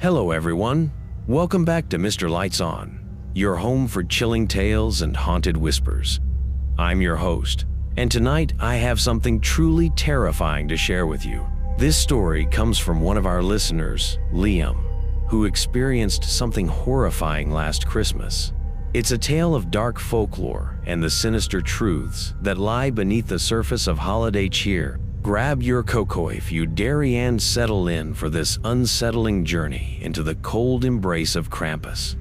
Hello everyone, welcome back to Mr.Lights your home for chilling tales and haunted whispers. I'm your host, and tonight I have something truly terrifying to share with you. This story comes from one of our listeners, Liam, who experienced something horrifying last Christmas. It's a tale of dark folklore and the sinister truths that lie beneath the surface of holiday cheer. Grab your cocoa if you dare and settle in for this unsettling journey into the cold embrace of Krampus.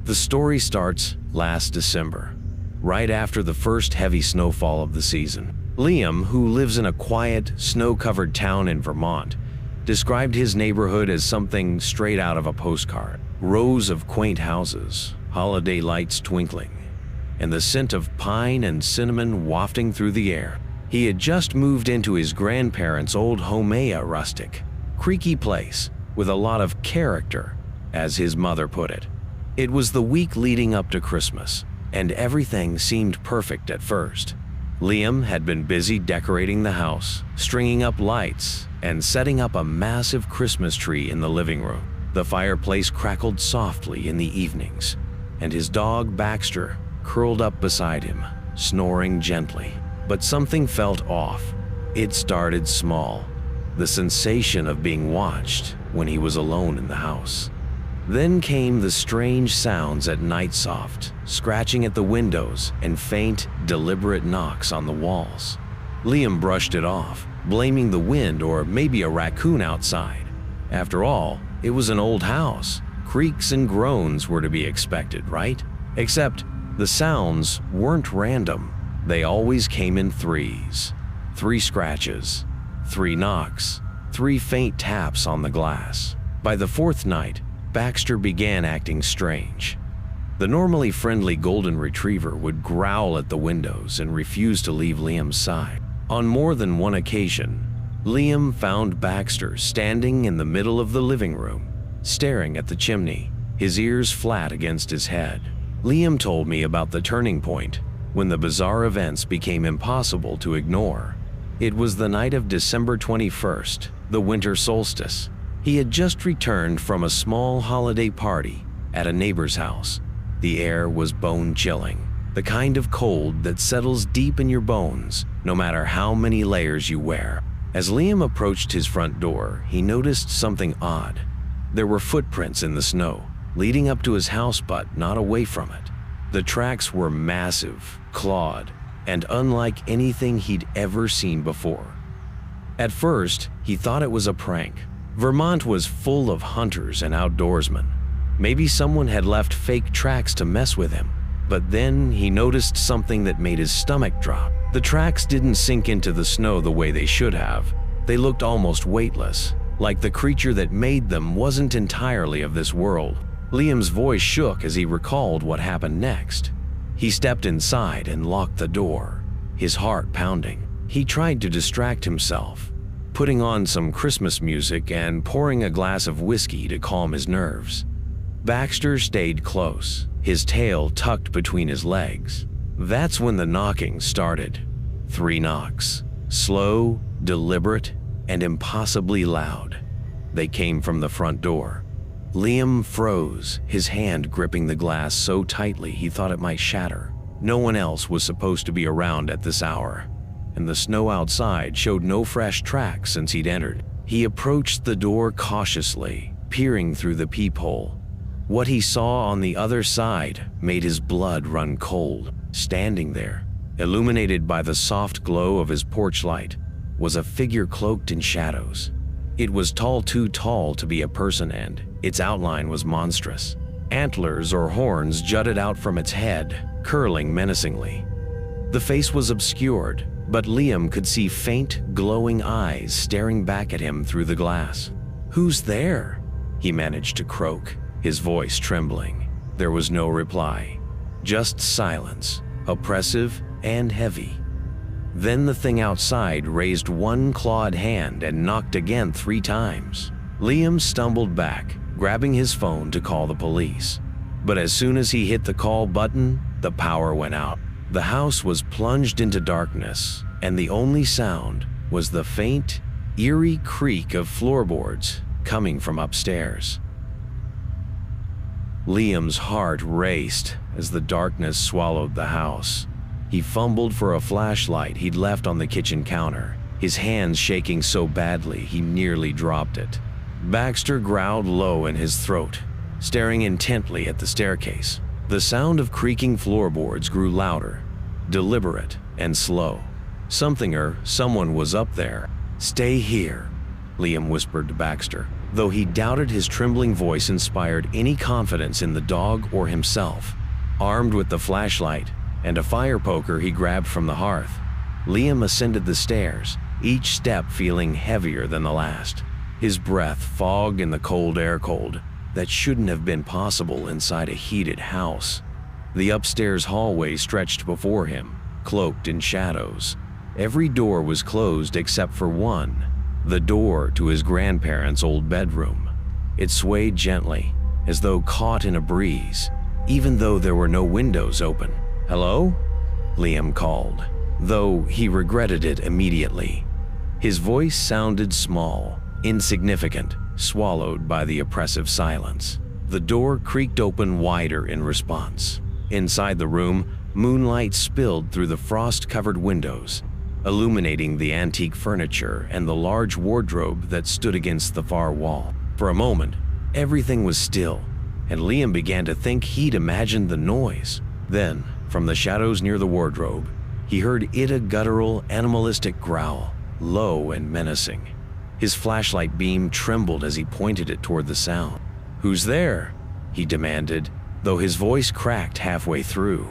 The story starts last December, right after the first heavy snowfall of the season. Liam, who lives in a quiet, snow-covered town in Vermont, described his neighborhood as something straight out of a postcard. Rows of quaint houses, holiday lights twinkling, and the scent of pine and cinnamon wafting through the air. He had just moved into his grandparents' old Homea rustic, creaky place with a lot of character, as his mother put it. It was the week leading up to Christmas, and everything seemed perfect at first. Liam had been busy decorating the house, stringing up lights, and setting up a massive Christmas tree in the living room. The fireplace crackled softly in the evenings, and his dog Baxter curled up beside him, snoring gently. But something felt off. It started small, the sensation of being watched when he was alone in the house. Then came the strange sounds at night, soft scratching at the windows and faint, deliberate knocks on the walls. Liam brushed it off, blaming the wind or maybe a raccoon outside. After all, it was an old house. Creaks and groans were to be expected, right? Except the sounds weren't random. They always came in threes. 3 scratches, 3 knocks, 3 faint taps on the glass. By the 4th night, Baxter began acting strange. The normally friendly golden retriever would growl at the windows and refuse to leave Liam's side. On more than one occasion, Liam found Baxter standing in the middle of the living room, staring at the chimney, his ears flat against his head. Liam told me about the turning point when the bizarre events became impossible to ignore. It was the night of December 21st, the winter solstice. He had just returned from a small holiday party at a neighbor's house. The air was bone-chilling, the kind of cold that settles deep in your bones, no matter how many layers you wear. As Liam approached his front door, he noticed something odd. There were footprints in the snow, leading up to his house but not away from it. The tracks were massive, clawed, and unlike anything he'd ever seen before. At first, he thought it was a prank. Vermont was full of hunters and outdoorsmen. Maybe someone had left fake tracks to mess with him. But then he noticed something that made his stomach drop. The tracks didn't sink into the snow the way they should have. They looked almost weightless, like the creature that made them wasn't entirely of this world. Liam's voice shook as he recalled what happened next. He stepped inside and locked the door, his heart pounding. He tried to distract himself, putting on some Christmas music and pouring a glass of whiskey to calm his nerves. Baxter stayed close, his tail tucked between his legs. That's when the knocking started. 3 knocks, slow, deliberate, and impossibly loud. They came from the front door. Liam froze, his hand gripping the glass so tightly he thought it might shatter. No one else was supposed to be around at this hour, and the snow outside showed no fresh tracks since he'd entered. He approached the door cautiously, peering through the peephole. What he saw on the other side made his blood run cold. Standing there, illuminated by the soft glow of his porch light, was a figure cloaked in shadows. It was too tall to be a person, and its outline was monstrous. Antlers or horns jutted out from its head, curling menacingly. The face was obscured, but Liam could see faint, glowing eyes staring back at him through the glass. "Who's there?" he managed to croak, his voice trembling. There was no reply, just silence, oppressive and heavy. Then the thing outside raised one clawed hand and knocked again 3 times. Liam stumbled back, grabbing his phone to call the police. But as soon as he hit the call button, the power went out. The house was plunged into darkness, and the only sound was the faint, eerie creak of floorboards coming from upstairs. Liam's heart raced as the darkness swallowed the house. He fumbled for a flashlight he'd left on the kitchen counter, his hands shaking so badly he nearly dropped it. Baxter growled low in his throat, staring intently at the staircase. The sound of creaking floorboards grew louder, deliberate and slow. Something or someone was up there. "Stay here," Liam whispered to Baxter, though he doubted his trembling voice inspired any confidence in the dog or himself. Armed with the flashlight and a fire poker he grabbed from the hearth, Liam ascended the stairs, each step feeling heavier than the last. His breath fogged in the cold air cold that shouldn't have been possible inside a heated house. The upstairs hallway stretched before him, cloaked in shadows. Every door was closed except for one, the door to his grandparents' old bedroom. It swayed gently, as though caught in a breeze, even though there were no windows open. "Hello?" Liam called, though he regretted it immediately. His voice sounded small, insignificant, swallowed by the oppressive silence. The door creaked open wider in response. Inside the room, moonlight spilled through the frost-covered windows, illuminating the antique furniture and the large wardrobe that stood against the far wall. For a moment, everything was still, and Liam began to think he'd imagined the noise. Then, from the shadows near the wardrobe, he heard a guttural, animalistic growl, low and menacing. His flashlight beam trembled as he pointed it toward the sound. "Who's there?" he demanded, though his voice cracked halfway through.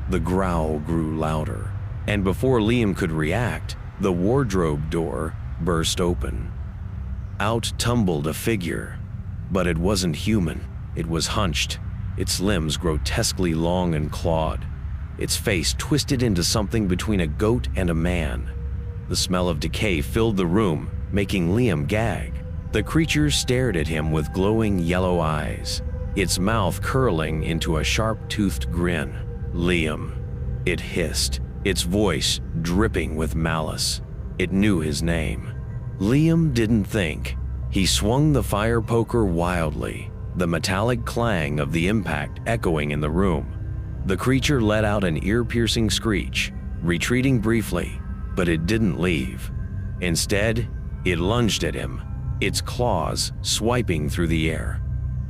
The growl grew louder, and before Liam could react, the wardrobe door burst open. Out tumbled a figure, but it wasn't human. It was hunched, its limbs grotesquely long and clawed, its face twisted into something between a goat and a man. The smell of decay filled the room, making Liam gag. The creature stared at him with glowing yellow eyes, its mouth curling into a sharp-toothed grin. "Liam," it hissed, its voice dripping with malice. It knew his name. Liam didn't think. He swung the fire poker wildly, the metallic clang of the impact echoing in the room. The creature let out an ear-piercing screech, retreating briefly, but it didn't leave. Instead, it lunged at him, its claws swiping through the air.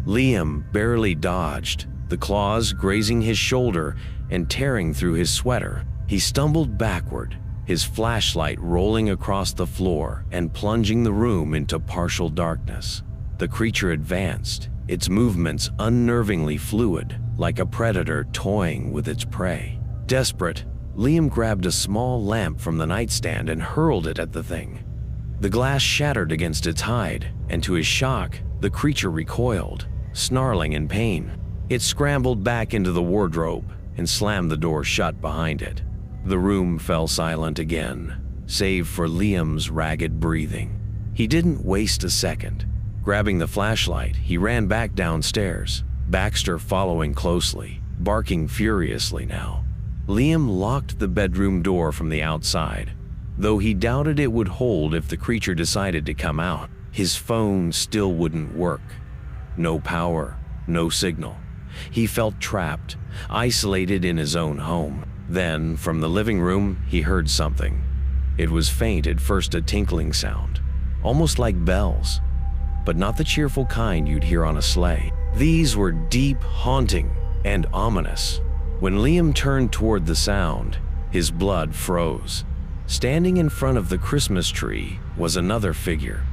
Liam barely dodged, the claws grazing his shoulder and tearing through his sweater. He stumbled backward, his flashlight rolling across the floor and plunging the room into partial darkness. The creature advanced, its movements unnervingly fluid, like a predator toying with its prey. Desperate, Liam grabbed a small lamp from the nightstand and hurled it at the thing. The glass shattered against its hide, and to his shock, the creature recoiled, snarling in pain. It scrambled back into the wardrobe and slammed the door shut behind it. The room fell silent again, save for Liam's ragged breathing. He didn't waste a second. Grabbing the flashlight, he ran back downstairs, Baxter following closely, barking furiously now. Liam locked the bedroom door from the outside, though he doubted it would hold if the creature decided to come out. His phone still wouldn't work. No power, no signal. He felt trapped, isolated in his own home. Then, from the living room, he heard something. It was faint at first, a tinkling sound, almost like bells, but not the cheerful kind you'd hear on a sleigh. These were deep, haunting, and ominous. When Liam turned toward the sound, his blood froze. Standing in front of the Christmas tree was another figure.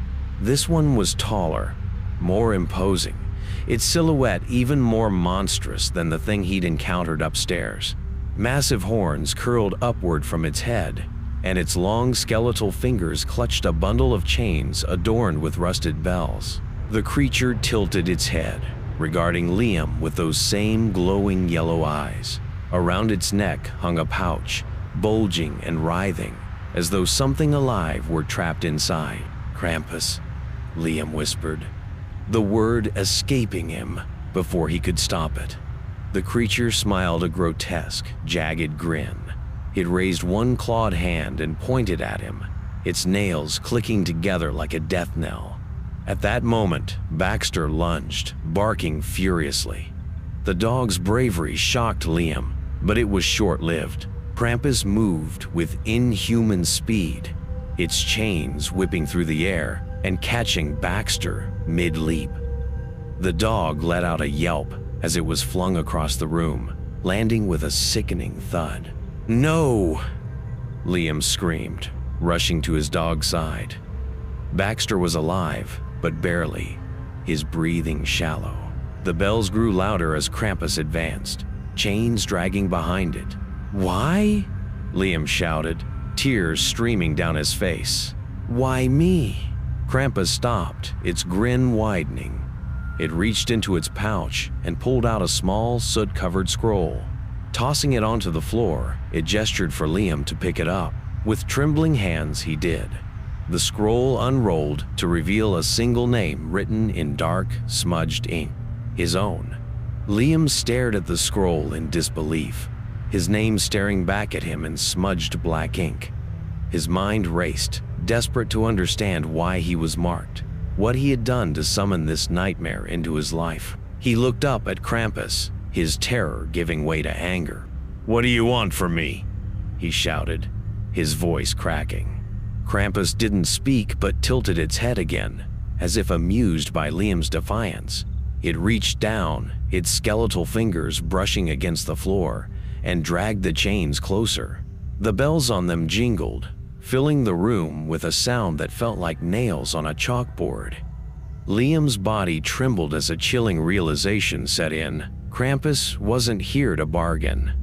This one was taller, more imposing, its silhouette even more monstrous than the thing he'd encountered upstairs. Massive horns curled upward from its head, and its long skeletal fingers clutched a bundle of chains adorned with rusted bells. The creature tilted its head, regarding Liam with those same glowing yellow eyes. Around its neck hung a pouch, bulging and writhing, as though something alive were trapped inside. "Krampus," Liam whispered, the word escaping him before he could stop it. The creature smiled a grotesque, jagged grin. It raised one clawed hand and pointed at him, its nails clicking together like a death knell. At that moment, Baxter lunged, barking furiously. The dog's bravery shocked Liam, but it was short-lived. Krampus moved with inhuman speed, its chains whipping through the air and catching Baxter mid-leap. The dog let out a yelp as it was flung across the room, landing with a sickening thud. "No!" Liam screamed, rushing to his dog's side. Baxter was alive, but barely, his breathing shallow. The bells grew louder as Krampus advanced, chains dragging behind it. "Why?" Liam shouted, tears streaming down his face. "Why me?" Krampus stopped, its grin widening. It reached into its pouch and pulled out a small, soot-covered scroll. Tossing it onto the floor, it gestured for Liam to pick it up. With trembling hands, he did. The scroll unrolled to reveal a single name written in dark, smudged ink. His own. Liam stared at the scroll in disbelief, his name staring back at him in smudged black ink. His mind raced, desperate to understand why he was marked, what he had done to summon this nightmare into his life. He looked up at Krampus, his terror giving way to anger. "What do you want from me?" he shouted, his voice cracking. Krampus didn't speak but tilted its head again, as if amused by Liam's defiance. It reached down, its skeletal fingers brushing against the floor, and dragged the chains closer. The bells on them jingled, filling the room with a sound that felt like nails on a chalkboard. Liam's body trembled as a chilling realization set in. Krampus wasn't here to bargain.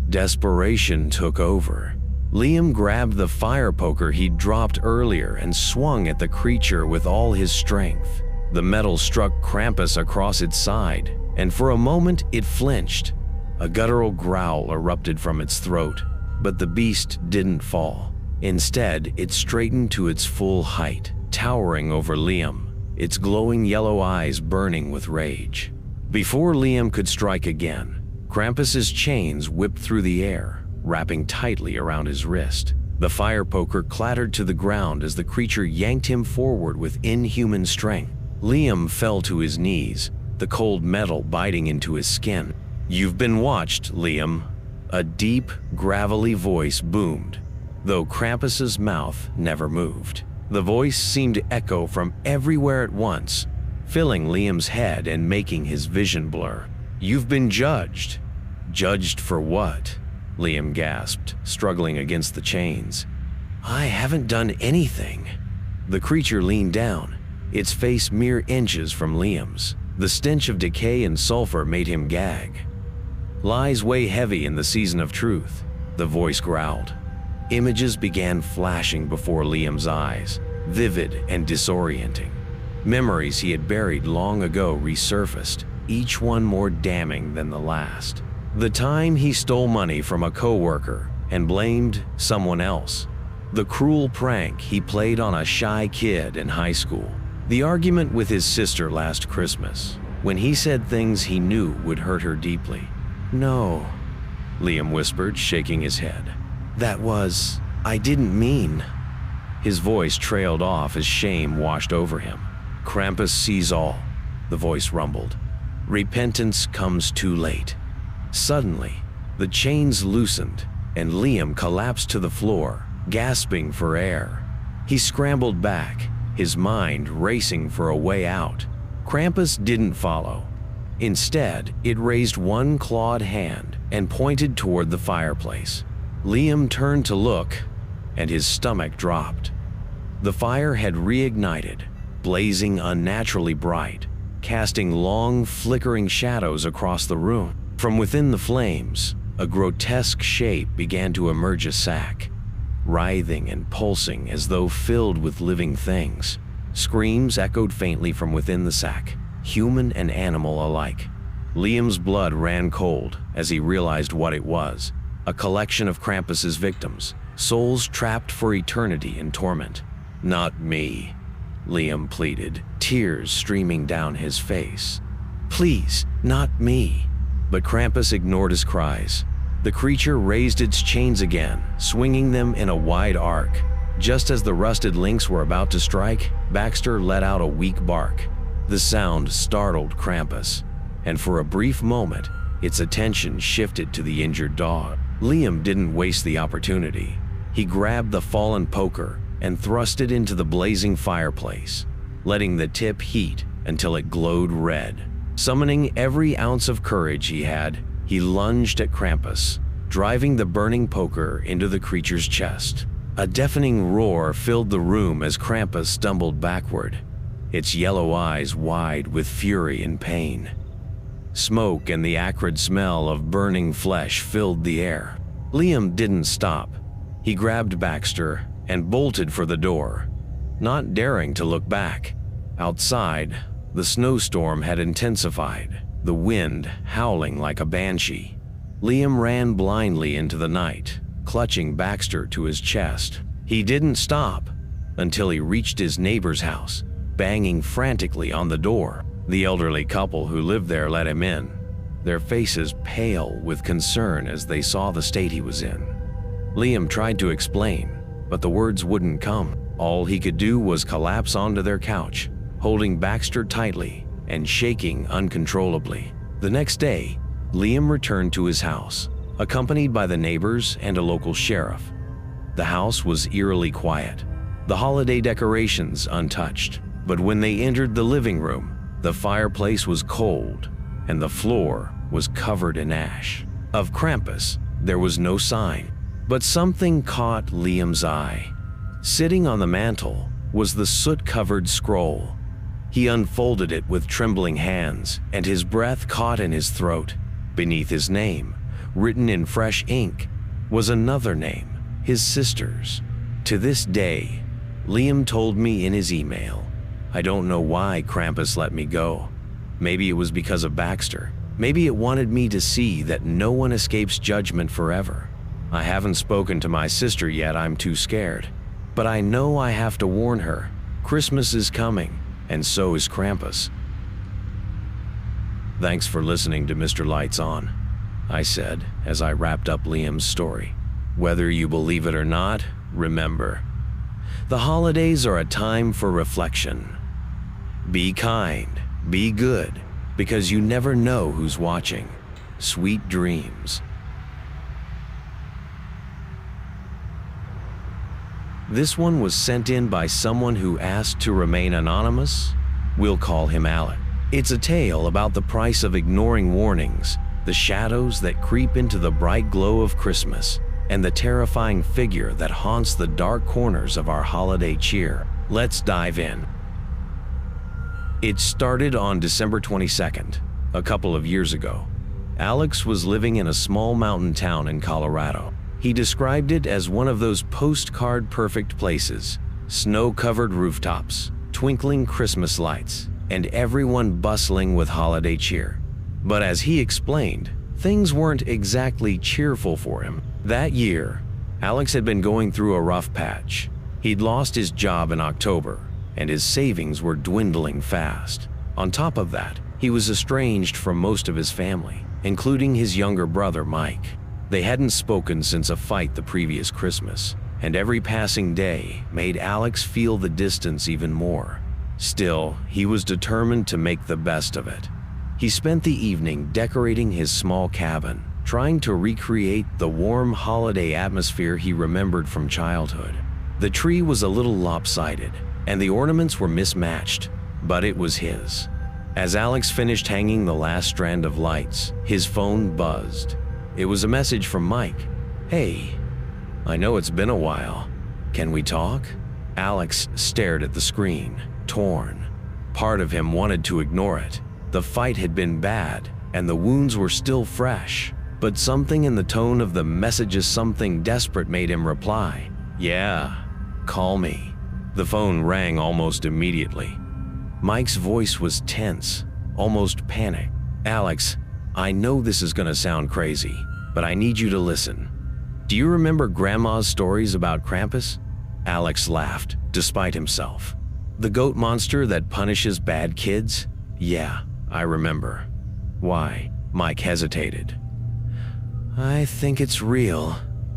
Desperation took over. Liam grabbed the fire poker he'd dropped earlier and swung at the creature with all his strength. The metal struck Krampus across its side, and for a moment it flinched. A guttural growl erupted from its throat, but the beast didn't fall. Instead, it straightened to its full height, towering over Liam, its glowing yellow eyes burning with rage. Before Liam could strike again, Krampus's chains whipped through the air, wrapping tightly around his wrist. The fire poker clattered to the ground as the creature yanked him forward with inhuman strength. Liam fell to his knees, the cold metal biting into his skin. "You've been watched, Liam," a deep, gravelly voice boomed, though Krampus's mouth never moved. The voice seemed to echo from everywhere at once, filling Liam's head and making his vision blur. "You've been judged." "Judged for what?" Liam gasped, struggling against the chains. "I haven't done anything." The creature leaned down, its face mere inches from Liam's. The stench of decay and sulfur made him gag. "Lies weigh heavy in the season of truth," the voice growled. Images began flashing before Liam's eyes, vivid and disorienting. Memories he had buried long ago resurfaced, each one more damning than the last. The time he stole money from a coworker and blamed someone else. The cruel prank he played on a shy kid in high school. The argument with his sister last Christmas, when he said things he knew would hurt her deeply. "No," Liam whispered, shaking his head. I didn't mean." His voice trailed off as shame washed over him. "Krampus sees all," the voice rumbled. "Repentance comes too late." Suddenly, the chains loosened, and Liam collapsed to the floor, gasping for air. He scrambled back, his mind racing for a way out. Krampus didn't follow. Instead, it raised one clawed hand and pointed toward the fireplace. Liam turned to look, and his stomach dropped. The fire had reignited, blazing unnaturally bright, casting long, flickering shadows across the room. From within the flames, a grotesque shape began to emerge a sack, writhing and pulsing as though filled with living things. Screams echoed faintly from within the sack, human and animal alike. Liam's blood ran cold as he realized what it was, a collection of Krampus's victims, souls trapped for eternity in torment. "Not me," Liam pleaded, tears streaming down his face. "Please, not me." But Krampus ignored his cries. The creature raised its chains again, swinging them in a wide arc. Just as the rusted links were about to strike, Baxter let out a weak bark. The sound startled Krampus, and for a brief moment, its attention shifted to the injured dog. Liam didn't waste the opportunity. He grabbed the fallen poker and thrust it into the blazing fireplace, letting the tip heat until it glowed red. Summoning every ounce of courage he had, he lunged at Krampus, driving the burning poker into the creature's chest. A deafening roar filled the room as Krampus stumbled backward, its yellow eyes wide with fury and pain. Smoke and the acrid smell of burning flesh filled the air. Liam didn't stop. He grabbed Baxter and bolted for the door, not daring to look back. Outside, the snowstorm had intensified, the wind howling like a banshee. Liam ran blindly into the night, clutching Baxter to his chest. He didn't stop until he reached his neighbor's house, banging frantically on the door. The elderly couple who lived there let him in, their faces pale with concern as they saw the state he was in. Liam tried to explain, but the words wouldn't come. All he could do was collapse onto their couch, holding Baxter tightly and shaking uncontrollably. The next day, Liam returned to his house, accompanied by the neighbors and a local sheriff. The house was eerily quiet, the holiday decorations untouched, but when they entered the living room, the fireplace was cold and the floor was covered in ash. Of Krampus, there was no sign, but something caught Liam's eye. Sitting on the mantel was the soot-covered scroll. He unfolded it with trembling hands, and his breath caught in his throat. Beneath his name, written in fresh ink, was another name, his sister's. To this day, Liam told me in his email, "I don't know why Krampus let me go. Maybe it was because of Baxter. Maybe it wanted me to see that no one escapes judgment forever. I haven't spoken to my sister yet, I'm too scared. But I know I have to warn her. Christmas is coming, and so is Krampus." "Thanks for listening to Mr. Lights On," I said as I wrapped up Liam's story. "Whether you believe it or not, remember, the holidays are a time for reflection. Be kind, be good, because you never know who's watching. Sweet dreams." This one was sent in by someone who asked to remain anonymous. We'll call him Alec. It's a tale about the price of ignoring warnings, the shadows that creep into the bright glow of Christmas, and the terrifying figure that haunts the dark corners of our holiday cheer. Let's dive in. It started on December 22nd, a couple of years ago. Alex was living in a small mountain town in Colorado. He described it as one of those postcard-perfect places, snow-covered rooftops, twinkling Christmas lights, and everyone bustling with holiday cheer. But as he explained, things weren't exactly cheerful for him. That year, Alex had been going through a rough patch. He'd lost his job in October, and his savings were dwindling fast. On top of that, he was estranged from most of his family, including his younger brother, Mike. They hadn't spoken since a fight the previous Christmas, and every passing day made Alex feel the distance even more. Still, he was determined to make the best of it. He spent the evening decorating his small cabin, trying to recreate the warm holiday atmosphere he remembered from childhood. The tree was a little lopsided, and the ornaments were mismatched, but it was his. As Alex finished hanging the last strand of lights, his phone buzzed. It was a message from Mike. "Hey, I know it's been a while. Can we talk?" Alex stared at the screen, torn. Part of him wanted to ignore it. The fight had been bad, and the wounds were still fresh. But something in the tone of the message's something desperate made him reply, "Yeah, call me." The phone rang almost immediately. Mike's voice was tense, almost panicked. "Alex, I know this is gonna sound crazy, but I need you to listen. Do you remember Grandma's stories about Krampus?" Alex laughed, despite himself. "The goat monster that punishes bad kids? Yeah, I remember." "Why?" Mike hesitated. "I think it's real.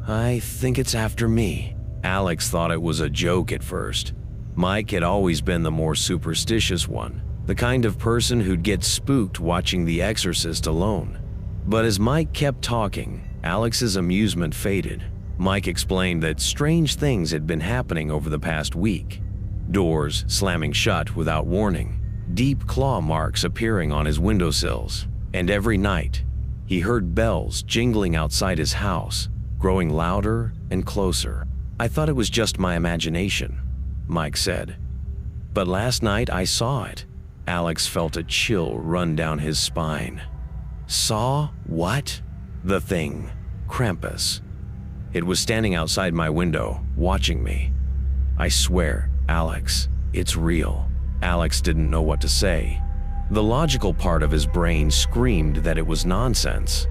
I think it's after me." Alex thought it was a joke at first. Mike had always been the more superstitious one, the kind of person who'd get spooked watching The Exorcist alone. But as Mike kept talking, Alex's amusement faded. Mike explained that strange things had been happening over the past week. Doors slamming shut without warning, deep claw marks appearing on his windowsills, and every night, he heard bells jingling outside his house, growing louder and closer. "I thought it was just my imagination," Mike said. "But last night I saw it." Alex felt a chill run down his spine. "Saw what?" "The thing. Krampus. It was standing outside my window, watching me. I swear, Alex, it's real." Alex didn't know what to say. The logical part of his brain screamed that it was nonsense.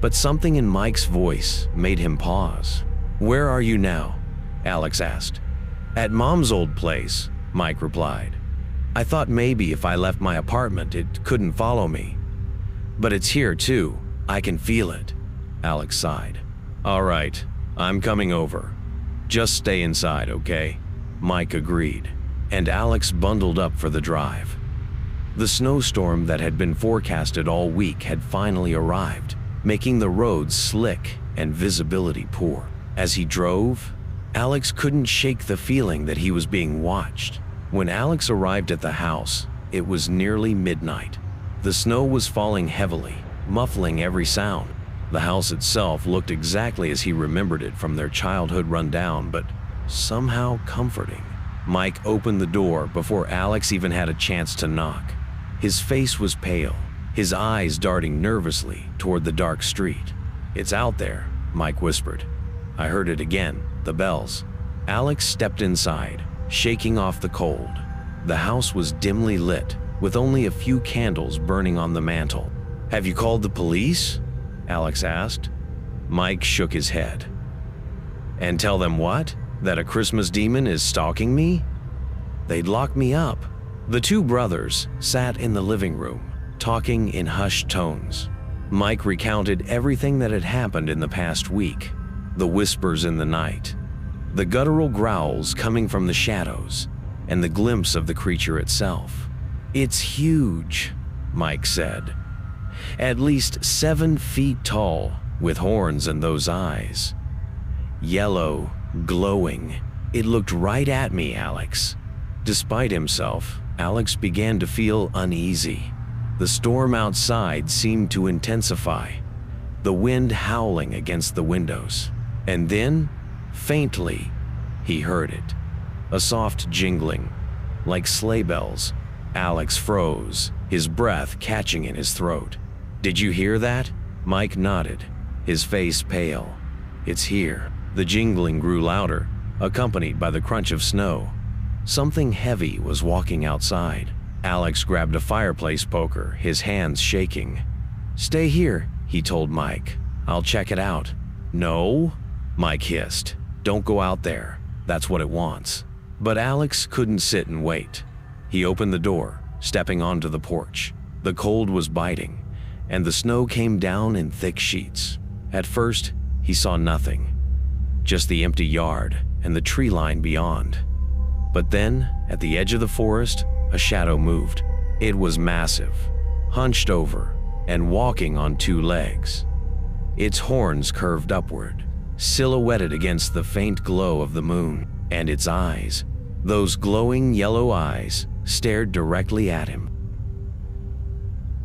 But something in Mike's voice made him pause. "Where are you now?" Alex asked. "At Mom's old place," Mike replied. "I thought maybe if I left my apartment, it couldn't follow me. But it's here too. I can feel it." Alex sighed. "All right, I'm coming over. Just stay inside, okay?" Mike agreed, and Alex bundled up for the drive. The snowstorm that had been forecasted all week had finally arrived, making the roads slick and visibility poor. As he drove, Alex couldn't shake the feeling that he was being watched. When Alex arrived at the house, it was nearly midnight. The snow was falling heavily, muffling every sound. The house itself looked exactly as he remembered it from their childhood rundown, but somehow comforting. Mike opened the door before Alex even had a chance to knock. His face was pale, his eyes darting nervously toward the dark street. "It's out there," Mike whispered. "I heard it again, the bells." Alex stepped inside, shaking off the cold. The house was dimly lit, with only a few candles burning on the mantel. "Have you called the police?" Alex asked. Mike shook his head. "And tell them what? That a Christmas demon is stalking me? They'd lock me up." The two brothers sat in the living room, talking in hushed tones. Mike recounted everything that had happened in the past week. The whispers in the night, the guttural growls coming from the shadows, and the glimpse of the creature itself. "It's huge," Mike said. "At least 7 feet tall, with horns and those eyes. Yellow, glowing. It looked right at me, Alex." Despite himself, Alex began to feel uneasy. The storm outside seemed to intensify, the wind howling against the windows. And then, faintly, he heard it. A soft jingling, like sleigh bells. Alex froze, his breath catching in his throat. "Did you hear that?" Mike nodded, his face pale. "It's here." The jingling grew louder, accompanied by the crunch of snow. Something heavy was walking outside. Alex grabbed a fireplace poker, his hands shaking. "Stay here," he told Mike. "I'll check it out." "No," Mike hissed. "Don't go out there. That's what it wants." But Alex couldn't sit and wait. He opened the door, stepping onto the porch. The cold was biting, and the snow came down in thick sheets. At first, he saw nothing, just the empty yard and the tree line beyond. But then, at the edge of the forest, a shadow moved. It was massive, hunched over, and walking on 2 legs. Its horns curved upward, silhouetted against the faint glow of the moon, and its eyes, those glowing yellow eyes, stared directly at him.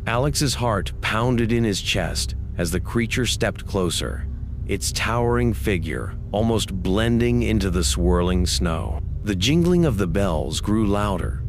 Alex's heart pounded in his chest as the creature stepped closer, its towering figure almost blending into the swirling snow. The jingling of the bells grew louder,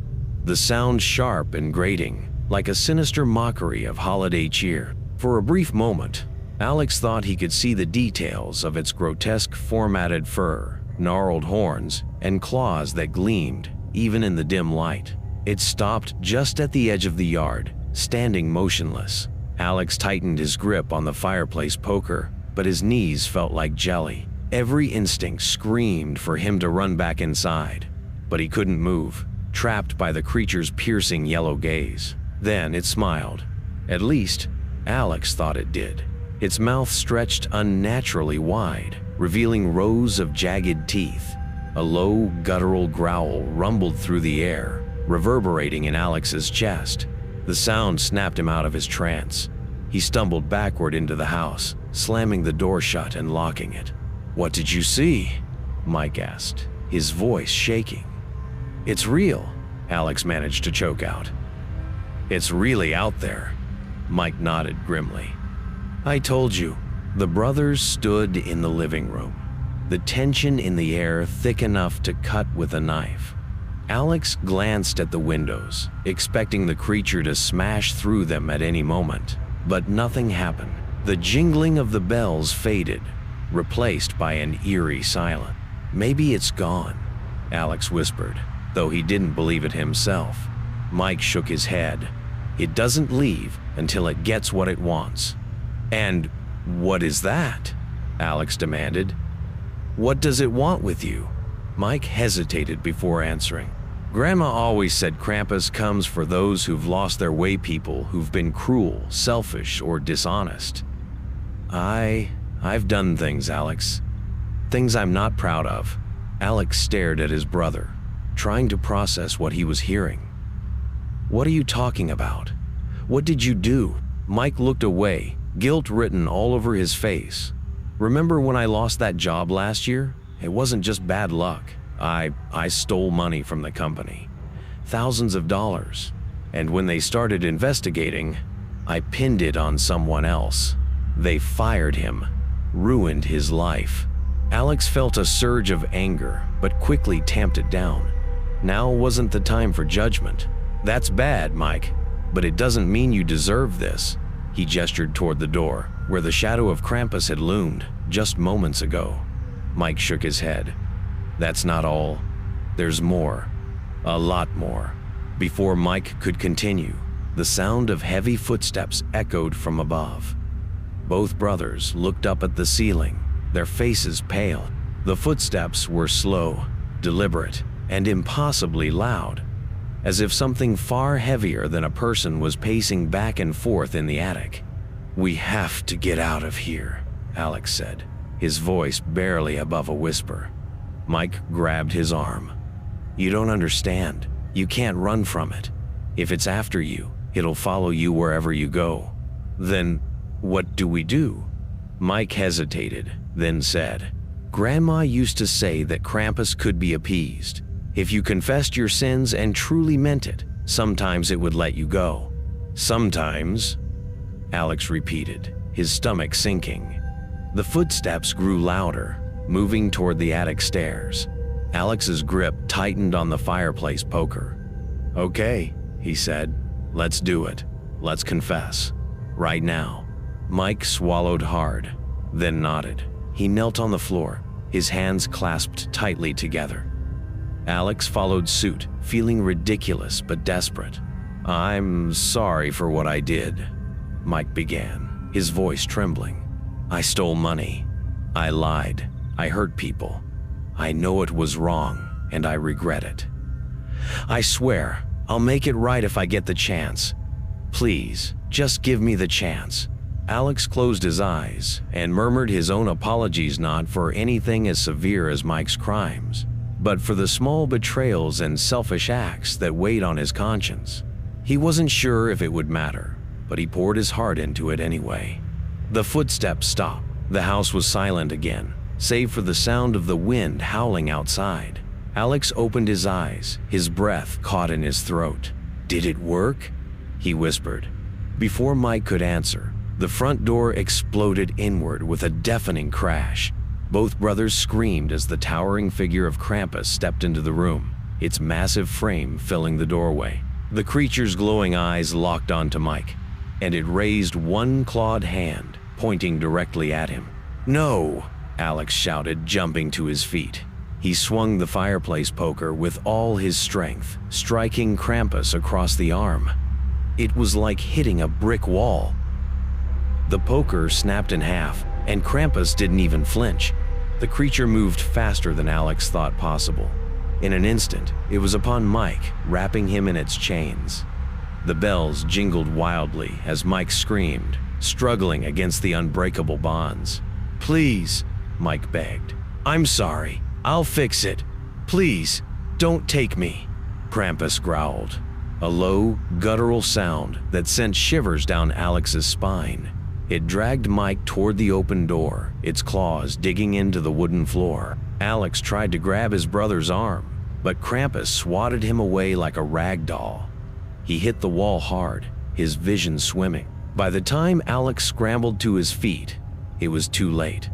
the sound sharp and grating, like a sinister mockery of holiday cheer. For a brief moment, Alex thought he could see the details of its grotesque formatted fur, gnarled horns, and claws that gleamed even in the dim light. It stopped just at the edge of the yard, standing motionless. Alex tightened his grip on the fireplace poker, but his knees felt like jelly. Every instinct screamed for him to run back inside, but he couldn't move, trapped by the creature's piercing yellow gaze. Then it smiled. At least, Alex thought it did. Its mouth stretched unnaturally wide, revealing rows of jagged teeth. A low, guttural growl rumbled through the air, reverberating in Alex's chest. The sound snapped him out of his trance. He stumbled backward into the house, slamming the door shut and locking it. "What did you see?" Mike asked, his voice shaking. "It's real," Alex managed to choke out. "It's really out there." Mike nodded grimly. "I told you." The brothers stood in the living room, the tension in the air thick enough to cut with a knife. Alex glanced at the windows, expecting the creature to smash through them at any moment, but nothing happened. The jingling of the bells faded, replaced by an eerie silence. "Maybe it's gone," Alex whispered, though he didn't believe it himself. Mike shook his head. "It doesn't leave until it gets what it wants." "And what is that?" Alex demanded. "What does it want with you?" Mike hesitated before answering. "Grandma always said Krampus comes for those who've lost their way, people who've been cruel, selfish, or dishonest. I've done things, Alex. Things I'm not proud of." Alex stared at his brother, trying to process what he was hearing. "What are you talking about? What did you do?" Mike looked away, guilt written all over his face. "Remember when I lost that job last year? It wasn't just bad luck. I stole money from the company. Thousands of dollars. And when they started investigating, I pinned it on someone else. They fired him, ruined his life." Alex felt a surge of anger, but quickly tamped it down. Now wasn't the time for judgment. "That's bad, Mike, but it doesn't mean you deserve this." He gestured toward the door, where the shadow of Krampus had loomed just moments ago. Mike shook his head. "That's not all. There's more. A lot more." Before Mike could continue, the sound of heavy footsteps echoed from above. Both brothers looked up at the ceiling, their faces pale. The footsteps were slow, deliberate, and impossibly loud, as if something far heavier than a person was pacing back and forth in the attic. "We have to get out of here," Alex said, his voice barely above a whisper. Mike grabbed his arm. "You don't understand. You can't run from it. If it's after you, it'll follow you wherever you go." "Then what do we do?" Mike hesitated, then said, "Grandma used to say that Krampus could be appeased. If you confessed your sins and truly meant it, sometimes it would let you go." "Sometimes," Alex repeated, his stomach sinking. The footsteps grew louder, moving toward the attic stairs. Alex's grip tightened on the fireplace poker. "Okay," he said, "let's do it. Let's confess. Right now." Mike swallowed hard, then nodded. He knelt on the floor, his hands clasped tightly together. Alex followed suit, feeling ridiculous but desperate. "I'm sorry for what I did," Mike began, his voice trembling. "I stole money. I lied. I hurt people. I know it was wrong, and I regret it. I swear, I'll make it right if I get the chance. Please, just give me the chance." Alex closed his eyes and murmured his own apologies, not for anything as severe as Mike's crimes, but for the small betrayals and selfish acts that weighed on his conscience. He wasn't sure if it would matter, but he poured his heart into it anyway. The footsteps stopped. The house was silent again, save for the sound of the wind howling outside. Alex opened his eyes, his breath caught in his throat. "Did it work?" he whispered. Before Mike could answer, the front door exploded inward with a deafening crash. Both brothers screamed as the towering figure of Krampus stepped into the room, its massive frame filling the doorway. The creature's glowing eyes locked onto Mike, and it raised one clawed hand, pointing directly at him. "No!" Alex shouted, jumping to his feet. He swung the fireplace poker with all his strength, striking Krampus across the arm. It was like hitting a brick wall. The poker snapped in half, and Krampus didn't even flinch. The creature moved faster than Alex thought possible. In an instant, it was upon Mike, wrapping him in its chains. The bells jingled wildly as Mike screamed, struggling against the unbreakable bonds. "Please, Mike begged. "I'm sorry. I'll fix it. Please, don't take me," Krampus growled, a low, guttural sound that sent shivers down Alex's spine. It dragged Mike toward the open door, its claws digging into the wooden floor. Alex tried to grab his brother's arm, but Krampus swatted him away like a rag doll. He hit the wall hard, his vision swimming. By the time Alex scrambled to his feet, it was too late.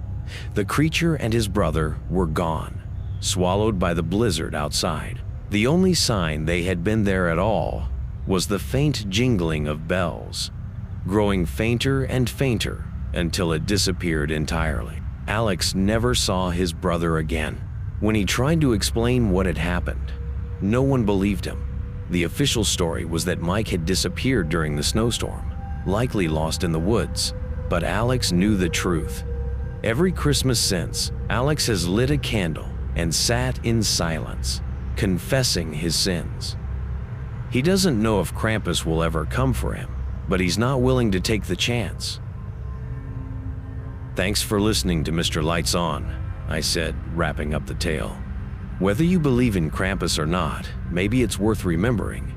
The creature and his brother were gone, swallowed by the blizzard outside. The only sign they had been there at all was the faint jingling of bells, growing fainter and fainter until it disappeared entirely. Alex never saw his brother again. When he tried to explain what had happened, no one believed him. The official story was that Mike had disappeared during the snowstorm, likely lost in the woods, but Alex knew the truth. Every Christmas since, Alex has lit a candle and sat in silence, confessing his sins. He doesn't know if Krampus will ever come for him, but he's not willing to take the chance. "Thanks for listening to Mr. Lights On," I said, wrapping up the tale. Whether you believe in Krampus or not, maybe it's worth remembering.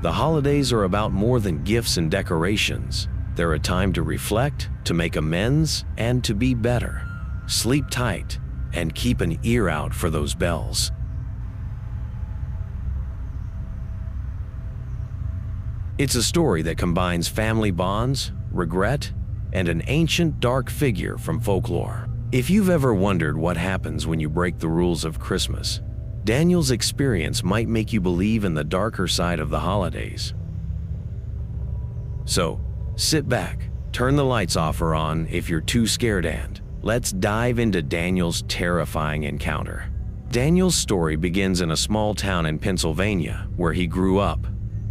The holidays are about more than gifts and decorations. They're a time to reflect, to make amends, and to be better. Sleep tight and keep an ear out for those bells. It's a story that combines family bonds, regret, and an ancient dark figure from folklore. If you've ever wondered what happens when you break the rules of Christmas, Daniel's experience might make you believe in the darker side of the holidays. So, sit back, turn the lights off or on if you're too scared, and let's dive into Daniel's terrifying encounter. Daniel's story begins in a small town in Pennsylvania where he grew up.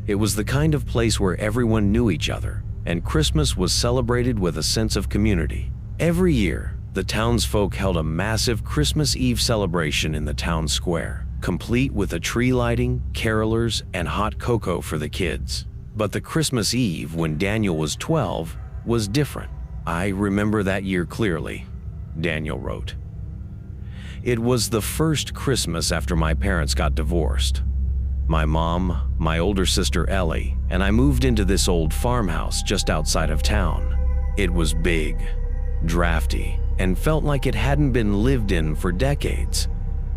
It was the kind of place where everyone knew each other, and Christmas was celebrated with a sense of community. Every year, the townsfolk held a massive Christmas Eve celebration in the town square, complete with a tree lighting, carolers, and hot cocoa for the kids. But the Christmas Eve when Daniel was 12 was different. "I remember that year clearly," Daniel wrote. "It was the first Christmas after my parents got divorced. My mom, my older sister Ellie, and I moved into this old farmhouse just outside of town. It was big, drafty, and felt like it hadn't been lived in for decades.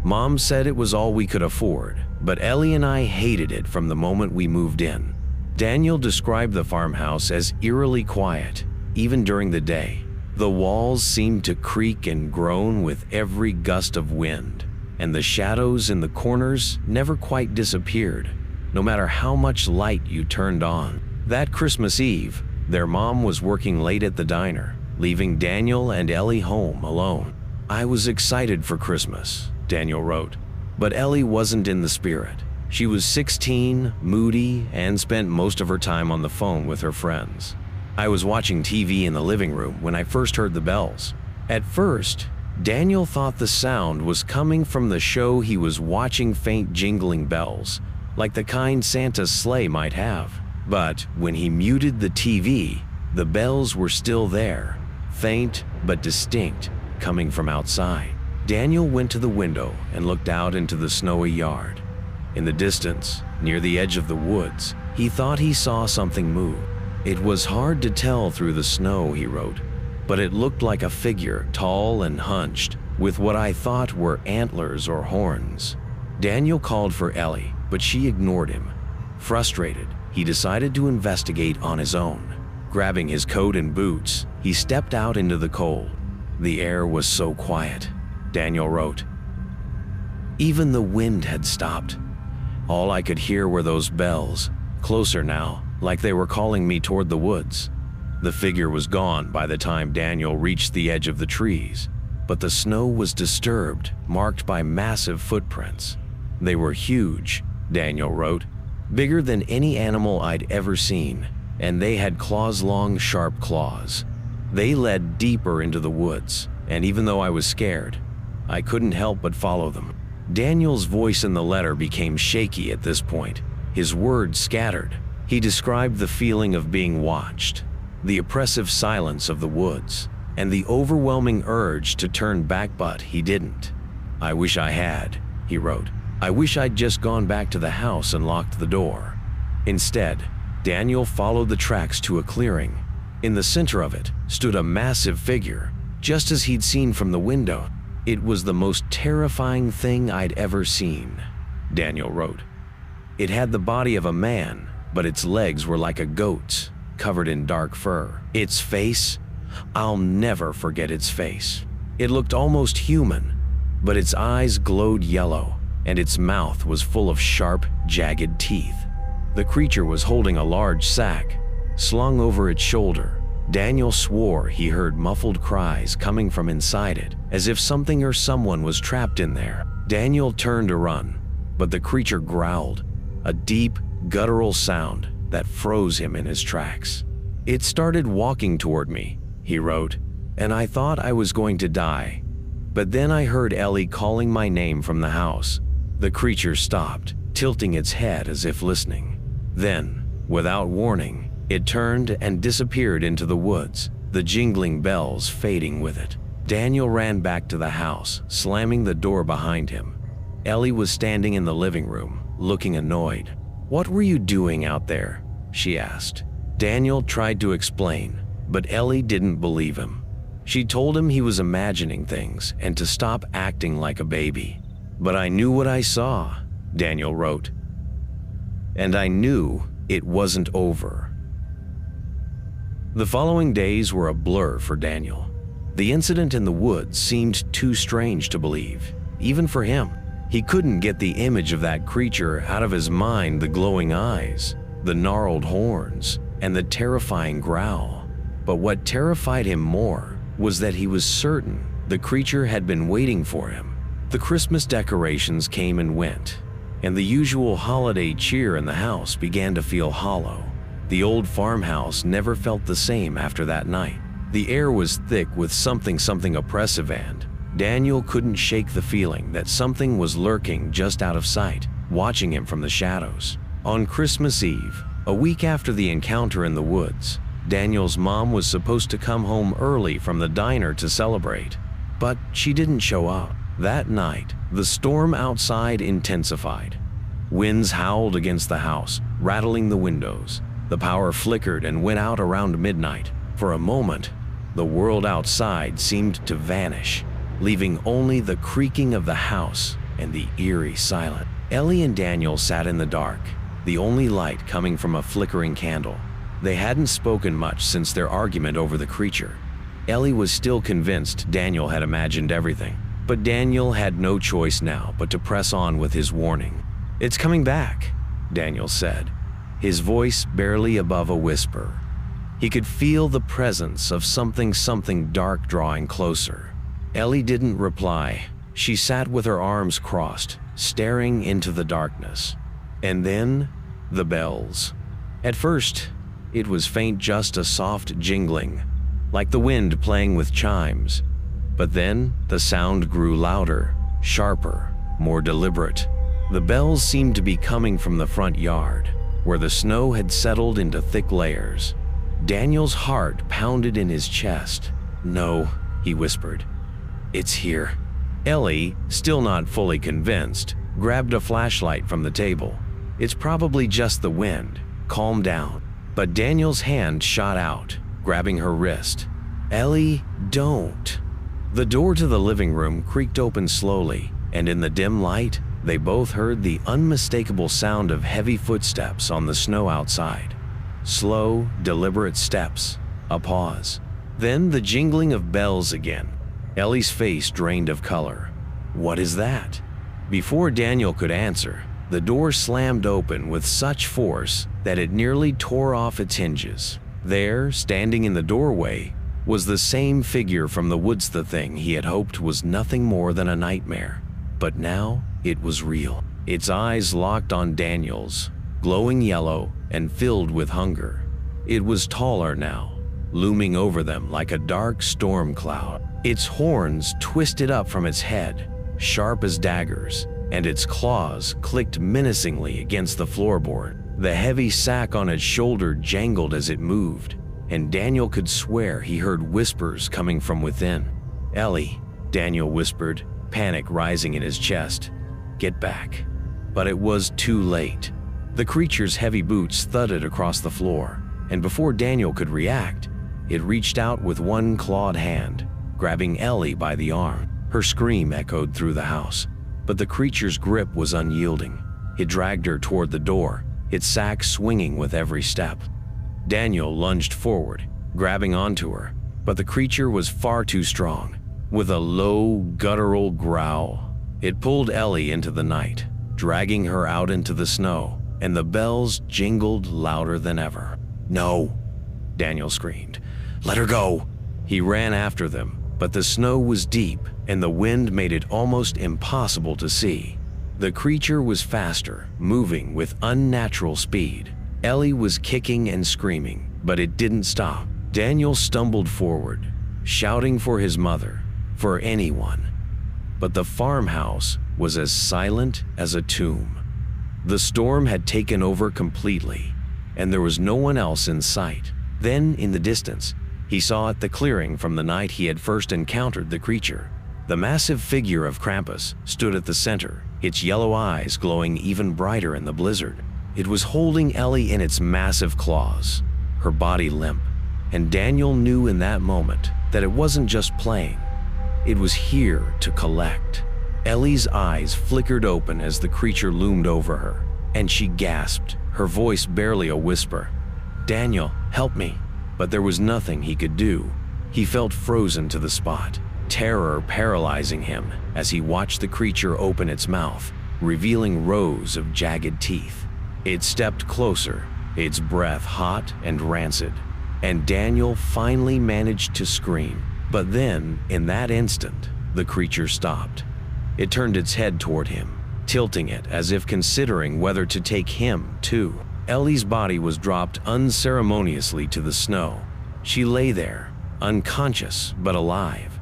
Mom said it was all we could afford, but Ellie and I hated it from the moment we moved in." Daniel described the farmhouse as eerily quiet, even during the day. The walls seemed to creak and groan with every gust of wind, and the shadows in the corners never quite disappeared, no matter how much light you turned on. That Christmas Eve, their mom was working late at the diner, leaving Daniel and Ellie home alone. "I was excited for Christmas," Daniel wrote, but Ellie wasn't in the spirit. She was 16, moody, and spent most of her time on the phone with her friends. "I was watching TV in the living room when I first heard the bells. At first, Daniel thought the sound was coming from the show he was watching, faint jingling bells, like the kind Santa's sleigh might have. But when he muted the TV, the bells were still there, faint but distinct, coming from outside. Daniel went to the window and looked out into the snowy yard. In the distance, near the edge of the woods, he thought he saw something move. It was hard to tell through the snow, he wrote, but it looked like a figure, tall and hunched, with what I thought were antlers or horns. Daniel called for Ellie, but she ignored him. Frustrated, he decided to investigate on his own. Grabbing his coat and boots, he stepped out into the cold. The air was so quiet, Daniel wrote. Even the wind had stopped. All I could hear were those bells, closer now, like they were calling me toward the woods. The figure was gone by the time Daniel reached the edge of the trees, but the snow was disturbed, marked by massive footprints. They were huge, Daniel wrote, bigger than any animal I'd ever seen, and they had claws-long, sharp claws. They led deeper into the woods, and even though I was scared, I couldn't help but follow them. Daniel's voice in the letter became shaky at this point. His words scattered. He described the feeling of being watched, the oppressive silence of the woods, and the overwhelming urge to turn back, but he didn't. "I wish I had," he wrote. "I wish I'd just gone back to the house and locked the door." Instead, Daniel followed the tracks to a clearing. In the center of it stood a massive figure, just as he'd seen from the window. "It was the most terrifying thing I'd ever seen," Daniel wrote. "It had the body of a man, but its legs were like a goat's, covered in dark fur. Its face, I'll never forget its face. It looked almost human, but its eyes glowed yellow, and its mouth was full of sharp, jagged teeth. The creature was holding a large sack, slung over its shoulder. Daniel swore he heard muffled cries coming from inside it, as if something or someone was trapped in there. Daniel turned to run, but the creature growled, a deep, guttural sound that froze him in his tracks. "It started walking toward me," he wrote, "and I thought I was going to die. But then I heard Ellie calling my name from the house." The creature stopped, tilting its head as if listening. Then, without warning, it turned and disappeared into the woods, the jingling bells fading with it. Daniel ran back to the house, slamming the door behind him. Ellie was standing in the living room, looking annoyed. "What were you doing out there?" she asked. Daniel tried to explain, but Ellie didn't believe him. She told him he was imagining things and to stop acting like a baby. "But I knew what I saw," Daniel wrote. "And I knew it wasn't over." The following days were a blur for Daniel. The incident in the woods seemed too strange to believe, even for him. He couldn't get the image of that creature out of his mind, the glowing eyes, the gnarled horns, and the terrifying growl. But what terrified him more was that he was certain the creature had been waiting for him. The Christmas decorations came and went, and the usual holiday cheer in the house began to feel hollow. The old farmhouse never felt the same after that night. The air was thick with something oppressive, and Daniel couldn't shake the feeling that something was lurking just out of sight, watching him from the shadows. On Christmas Eve, a week after the encounter in the woods, Daniel's mom was supposed to come home early from the diner to celebrate, but she didn't show up. That night, the storm outside intensified. Winds howled against the house, rattling the windows. The power flickered and went out around midnight. For a moment, the world outside seemed to vanish, leaving only the creaking of the house and the eerie silence. Ellie and Daniel sat in the dark, the only light coming from a flickering candle. They hadn't spoken much since their argument over the creature. Ellie was still convinced Daniel had imagined everything, but Daniel had no choice now but to press on with his warning. "It's coming back," Daniel said, his voice barely above a whisper. He could feel the presence of something dark drawing closer. Ellie didn't reply. She sat with her arms crossed, staring into the darkness. And then, the bells. At first, it was faint, just a soft jingling, like the wind playing with chimes. But then, the sound grew louder, sharper, more deliberate. The bells seemed to be coming from the front yard, where the snow had settled into thick layers. Daniel's heart pounded in his chest. "No," he whispered. "It's here." Ellie, still not fully convinced, grabbed a flashlight from the table. "It's probably just the wind. Calm down." But Daniel's hand shot out, grabbing her wrist. "Ellie, don't." The door to the living room creaked open slowly, and in the dim light, they both heard the unmistakable sound of heavy footsteps on the snow outside. Slow, deliberate steps, a pause. Then the jingling of bells again. Ellie's face drained of color. "What is that?" Before Daniel could answer, the door slammed open with such force that it nearly tore off its hinges. There, standing in the doorway, was the same figure from the woods, the thing he had hoped was nothing more than a nightmare. But now, it was real. Its eyes locked on Daniel's, glowing yellow and filled with hunger. It was taller now, looming over them like a dark storm cloud. Its horns twisted up from its head, sharp as daggers, and its claws clicked menacingly against the floorboard. The heavy sack on its shoulder jangled as it moved, and Daniel could swear he heard whispers coming from within. "Ellie," Daniel whispered, panic rising in his chest. "Get back." But it was too late. The creature's heavy boots thudded across the floor, and before Daniel could react, it reached out with one clawed hand, grabbing Ellie by the arm. Her scream echoed through the house, but the creature's grip was unyielding. It dragged her toward the door, its sack swinging with every step. Daniel lunged forward, grabbing onto her, but the creature was far too strong. With a low, guttural growl, it pulled Ellie into the night, dragging her out into the snow, and the bells jingled louder than ever. "No!" Daniel screamed. "Let her go!" He ran after them, but the snow was deep and the wind made it almost impossible to see. The creature was faster, moving with unnatural speed. Ellie was kicking and screaming, but it didn't stop. Daniel stumbled forward, shouting for his mother, for anyone. But the farmhouse was as silent as a tomb. The storm had taken over completely, and there was no one else in sight. Then, in the distance, he saw at the clearing from the night he had first encountered the creature. The massive figure of Krampus stood at the center, its yellow eyes glowing even brighter in the blizzard. It was holding Ellie in its massive claws, her body limp, and Daniel knew in that moment that it wasn't just playing. It was here to collect. Ellie's eyes flickered open as the creature loomed over her, and she gasped, her voice barely a whisper. "Daniel, help me." But there was nothing he could do. He felt frozen to the spot, terror paralyzing him as he watched the creature open its mouth, revealing rows of jagged teeth. It stepped closer, its breath hot and rancid, and Daniel finally managed to scream. But then, in that instant, the creature stopped. It turned its head toward him, tilting it as if considering whether to take him too. Ellie's body was dropped unceremoniously to the snow. She lay there, unconscious but alive,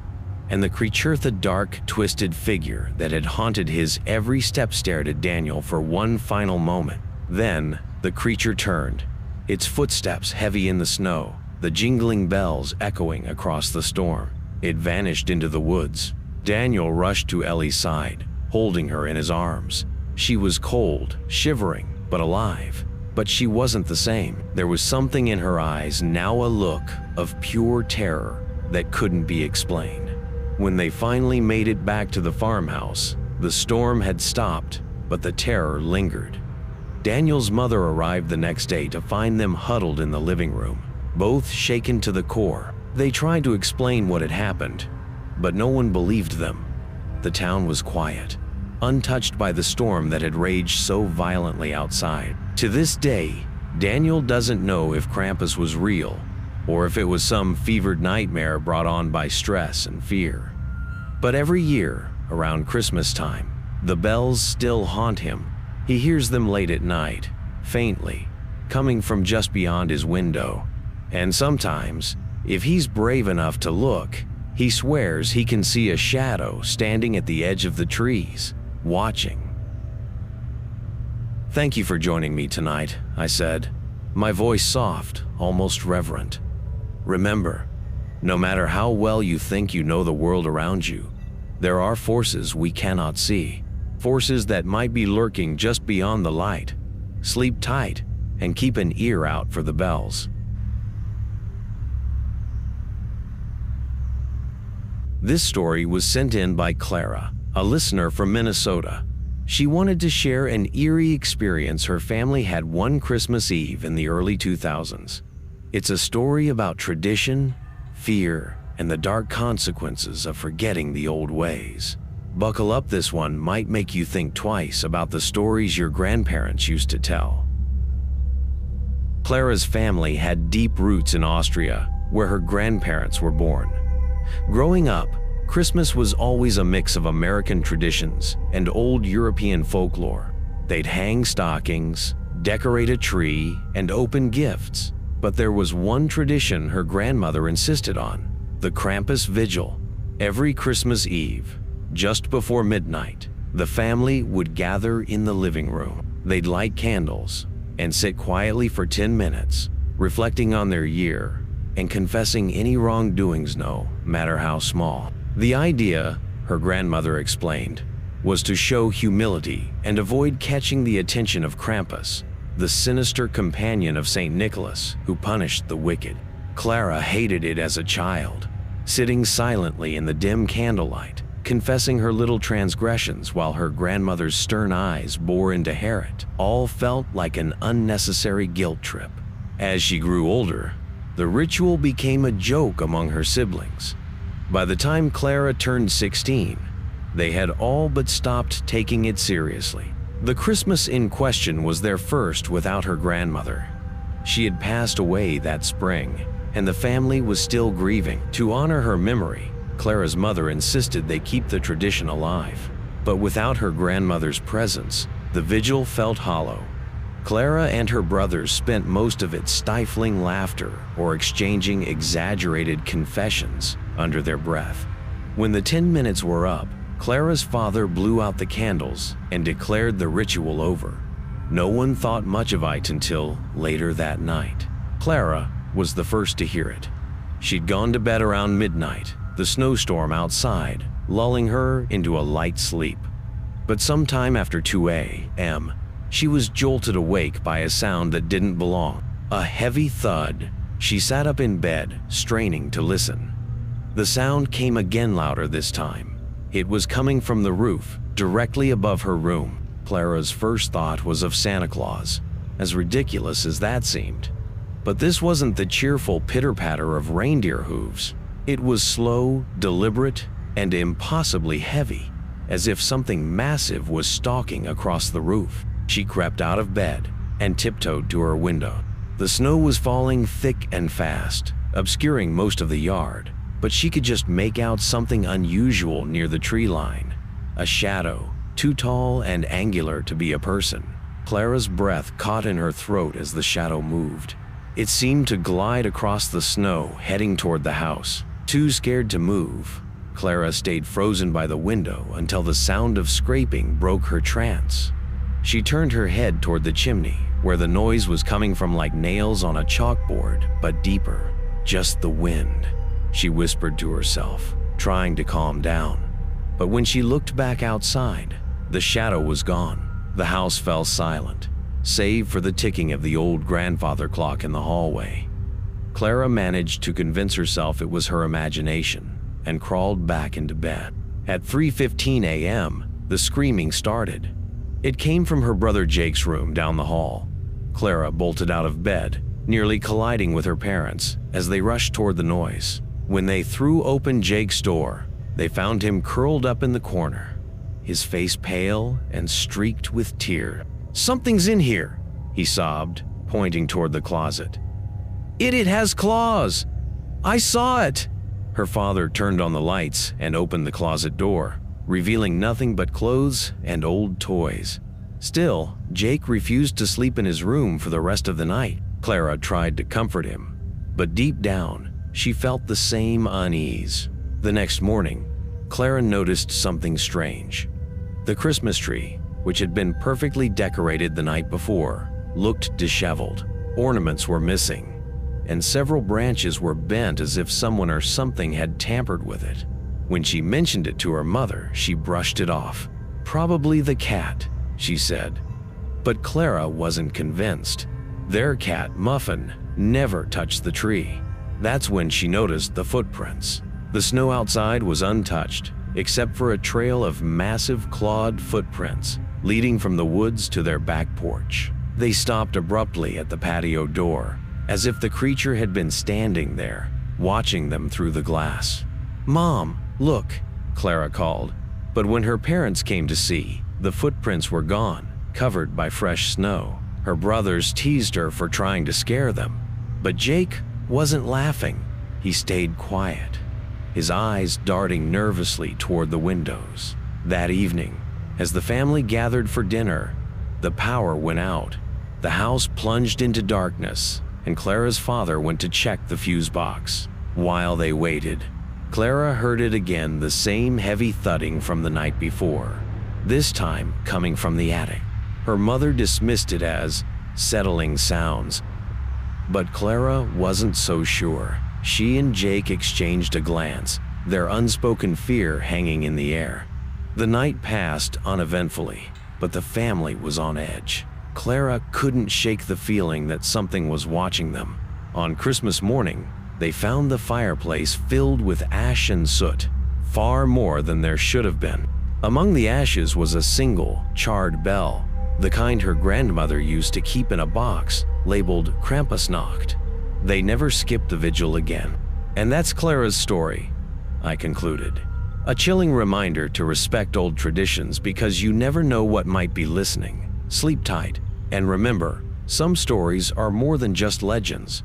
and the creature, the dark, twisted figure that had haunted his every step, stared at Daniel for one final moment. Then, the creature turned, its footsteps heavy in the snow, the jingling bells echoing across the storm. It vanished into the woods. Daniel rushed to Ellie's side, holding her in his arms. She was cold, shivering, but alive. But she wasn't the same. There was something in her eyes, now a look of pure terror that couldn't be explained. When they finally made it back to the farmhouse, the storm had stopped, but the terror lingered. Daniel's mother arrived the next day to find them huddled in the living room, both shaken to the core. They tried to explain what had happened, but no one believed them. The town was quiet, untouched by the storm that had raged so violently outside. To this day, Daniel doesn't know if Krampus was real or if it was some fevered nightmare brought on by stress and fear. But every year, around Christmas time, the bells still haunt him. He hears them late at night, faintly, coming from just beyond his window. And sometimes, if he's brave enough to look, he swears he can see a shadow standing at the edge of the trees, watching. "Thank you for joining me tonight," I said, my voice soft, almost reverent. "Remember, no matter how well you think you know the world around you, there are forces we cannot see, forces that might be lurking just beyond the light. Sleep tight and keep an ear out for the bells." This story was sent in by Clara, a listener from Minnesota. She wanted to share an eerie experience her family had one Christmas Eve in the early 2000s. It's a story about tradition, fear, and the dark consequences of forgetting the old ways. Buckle up, this one might make you think twice about the stories your grandparents used to tell. Clara's family had deep roots in Austria, where her grandparents were born. Growing up, Christmas was always a mix of American traditions and old European folklore. They'd hang stockings, decorate a tree, and open gifts. But there was one tradition her grandmother insisted on: the Krampus Vigil. Every Christmas Eve, just before midnight, the family would gather in the living room. They'd light candles and sit quietly for 10 minutes, reflecting on their year and confessing any wrongdoings, no matter how small. The idea, her grandmother explained, was to show humility and avoid catching the attention of Krampus, the sinister companion of St. Nicholas who punished the wicked. Clara hated it as a child, sitting silently in the dim candlelight, confessing her little transgressions while her grandmother's stern eyes bore into Harriet. All felt like an unnecessary guilt trip. As she grew older, the ritual became a joke among her siblings. By the time Clara turned 16, they had all but stopped taking it seriously. The Christmas in question was their first without her grandmother. She had passed away that spring, and the family was still grieving. To honor her memory, Clara's mother insisted they keep the tradition alive. But without her grandmother's presence, the vigil felt hollow. Clara and her brothers spent most of it stifling laughter or exchanging exaggerated confessions under their breath. When the 10 minutes were up, Clara's father blew out the candles and declared the ritual over. No one thought much of it until later that night. Clara was the first to hear it. She'd gone to bed around midnight, the snowstorm outside lulling her into a light sleep. But sometime after 2 a.m., she was jolted awake by a sound that didn't belong. A heavy thud. She sat up in bed, straining to listen. The sound came again, louder this time. It was coming from the roof, directly above her room. Clara's first thought was of Santa Claus, as ridiculous as that seemed. But this wasn't the cheerful pitter-patter of reindeer hooves. It was slow, deliberate, and impossibly heavy, as if something massive was stalking across the roof. She crept out of bed and tiptoed to her window. The snow was falling thick and fast, obscuring most of the yard, but she could just make out something unusual near the tree line. A shadow, too tall and angular to be a person. Clara's breath caught in her throat as the shadow moved. It seemed to glide across the snow, heading toward the house. Too scared to move, Clara stayed frozen by the window until the sound of scraping broke her trance. She turned her head toward the chimney, where the noise was coming from like nails on a chalkboard, but deeper. Just the wind, she whispered to herself, trying to calm down. But when she looked back outside, the shadow was gone. The house fell silent, save for the ticking of the old grandfather clock in the hallway. Clara managed to convince herself it was her imagination and crawled back into bed. At 3:15 a.m., the screaming started. It came from her brother Jake's room down the hall. Clara bolted out of bed, nearly colliding with her parents as they rushed toward the noise. When they threw open Jake's door, they found him curled up in the corner, his face pale and streaked with tears. "Something's in here," he sobbed, pointing toward the closet. It has claws! I saw it!" Her father turned on the lights and opened the closet door, revealing nothing but clothes and old toys. Still, Jake refused to sleep in his room for the rest of the night. Clara tried to comfort him, but deep down, she felt the same unease. The next morning, Clara noticed something strange. The Christmas tree, which had been perfectly decorated the night before, looked disheveled. Ornaments were missing, and several branches were bent as if someone or something had tampered with it. When she mentioned it to her mother, she brushed it off. "Probably the cat," she said. But Clara wasn't convinced. Their cat, Muffin, never touched the tree. That's when she noticed the footprints. The snow outside was untouched, except for a trail of massive clawed footprints leading from the woods to their back porch. They stopped abruptly at the patio door, as if the creature had been standing there, watching them through the glass. "Mom, look," Clara called. But when her parents came to see, the footprints were gone, covered by fresh snow. Her brothers teased her for trying to scare them. But Jake wasn't laughing. He stayed quiet, his eyes darting nervously toward the windows. That evening, as the family gathered for dinner, the power went out. The house plunged into darkness, and Clara's father went to check the fuse box. While they waited, Clara heard it again, the same heavy thudding from the night before, this time coming from the attic. Her mother dismissed it as settling sounds, But Clara wasn't so sure. She and Jake exchanged a glance, their unspoken fear hanging in the air. The night passed uneventfully, but the family was on edge. Clara couldn't shake the feeling that something was watching them. On Christmas morning, they found the fireplace filled with ash and soot, far more than there should have been. Among the ashes was a single, charred bell, the kind her grandmother used to keep in a box labeled Krampus knocked. They never skipped the vigil again. And that's Clara's story, I concluded. A chilling reminder to respect old traditions because you never know what might be listening. Sleep tight, and remember, some stories are more than just legends.